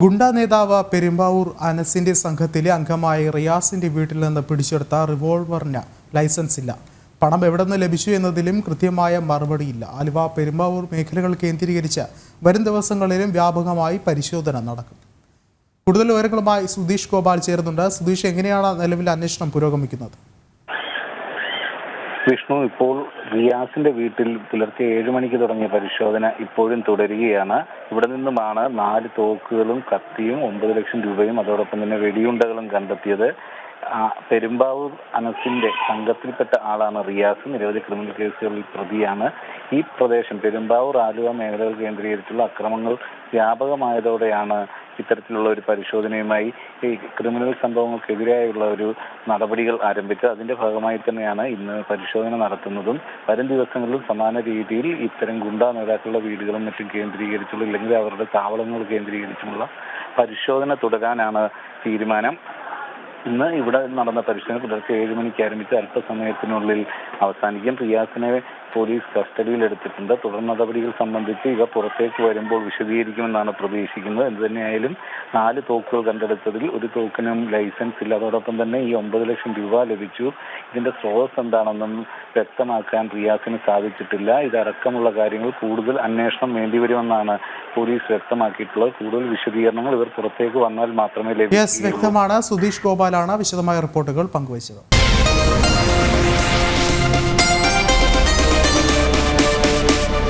ഗുണ്ട നേതാവ് പെരുമ്പാവൂർ അനസിന്റെ സംഘത്തിലെ അംഗമായ റിയാസിന്റെ വീട്ടിൽ നിന്ന് പിടിച്ചെടുത്ത റിവോൾവറിന് ലൈസൻസ് ഇല്ല. പണം എവിടെ നിന്ന് ലഭിച്ചു എന്നതിലും കൃത്യമായ മറുപടിയില്ല. ആലുവ പെരുമ്പാവൂർ മേഖലകൾ കേന്ദ്രീകരിച്ച് വരും ദിവസങ്ങളിലും വ്യാപകമായി പരിശോധന നടക്കും. കൂടുതൽ വിവരങ്ങളുമായി സുധീഷ് ഗോപാൽ ചേരുന്നുണ്ട്. സുധീഷ്, എങ്ങനെയാണ് നിലവിൽ അന്വേഷണം പുരോഗമിക്കുന്നത്? വിഷ്ണു, ഇപ്പോൾ റിയാസിന്റെ വീട്ടിൽ പുലർച്ചെ 7 മണിക്ക് തുടങ്ങിയ പരിശോധന ഇപ്പോഴും തുടരുകയാണ്. ഇവിടെ നിന്നുമാണ് 4 തോക്കുകളും കത്തിയും 9 ലക്ഷം രൂപയും അതോടൊപ്പം തന്നെ വെടിയുണ്ടകളും കണ്ടെത്തിയത്. പെരുമ്പാവൂർ അനസിന്റെ സംഘത്തിൽപ്പെട്ട ആളാണ് റിയാസ്. നിരവധി ക്രിമിനൽ കേസുകളിൽ പ്രതിയാണ്. ഈ പ്രദേശം പെരുമ്പാവൂർ ആലുവ മേഖലകൾ കേന്ദ്രീകരിച്ചുള്ള അക്രമങ്ങൾ വ്യാപകമായതോടെയാണ് ഇത്തരത്തിലുള്ള ഒരു പരിശോധനയുമായി ഈ ക്രിമിനൽ സംഭവങ്ങൾക്കെതിരായുള്ള ഒരു നടപടികൾ ആരംഭിച്ചത്. അതിന്റെ ഭാഗമായി തന്നെയാണ് ഇന്ന് പരിശോധന നടത്തുന്നതും. വരും ദിവസങ്ങളിലും സമാന രീതിയിൽ ഇത്തരം ഗുണ്ടാ നേതാക്കളുടെ വീടുകളും മറ്റും കേന്ദ്രീകരിച്ചുള്ള ഇല്ലെങ്കിൽ അവരുടെ താവളങ്ങൾ കേന്ദ്രീകരിച്ചുള്ള പരിശോധന തുടരാനാണ് തീരുമാനം. ഇന്ന് ഇവിടെ നടന്ന പരിശോധന പുലർച്ചെ 7 മണിക്ക് ആരംഭിച്ച് അല്പസമയത്തിനുള്ളിൽ അവസാനിക്കും. റിയാസിനെ പോലീസ് കസ്റ്റഡിയിൽ എടുത്തിട്ടുണ്ട്. തുടർ നടപടികൾ സംബന്ധിച്ച് ഇവ പുറത്തേക്ക് വരുമ്പോൾ വിശദീകരിക്കുമെന്നാണ് പ്രതീക്ഷിക്കുന്നത്. എന്തുതന്നെയായാലും 4 തോക്കുകൾ കണ്ടെടുത്തതിൽ ഒരു തോക്കിനും ലൈസൻസ് ഇല്ല. അതോടൊപ്പം തന്നെ ഈ 9 ലക്ഷം രൂപ ലഭിച്ചു. ഇതിന്റെ സ്രോതസ് എന്താണെന്നും വ്യക്തമാക്കാൻ റിയാസിന് സാധിച്ചിട്ടില്ല. ഇതടക്കമുള്ള കാര്യങ്ങൾ കൂടുതൽ അന്വേഷണം വേണ്ടിവരുമെന്നാണ് പോലീസ് വ്യക്തമാക്കിയിട്ടുള്ളത്. കൂടുതൽ വിശദീകരണങ്ങൾ ഇവർ പുറത്തേക്ക് വന്നാൽ മാത്രമേ ലഭിക്കൂ. വ്യക്തമാണ്. സുധീഷ് ഗോപാലാണ് വിശദമായ റിപ്പോർട്ടുകൾ പങ്കുവച്ചത്.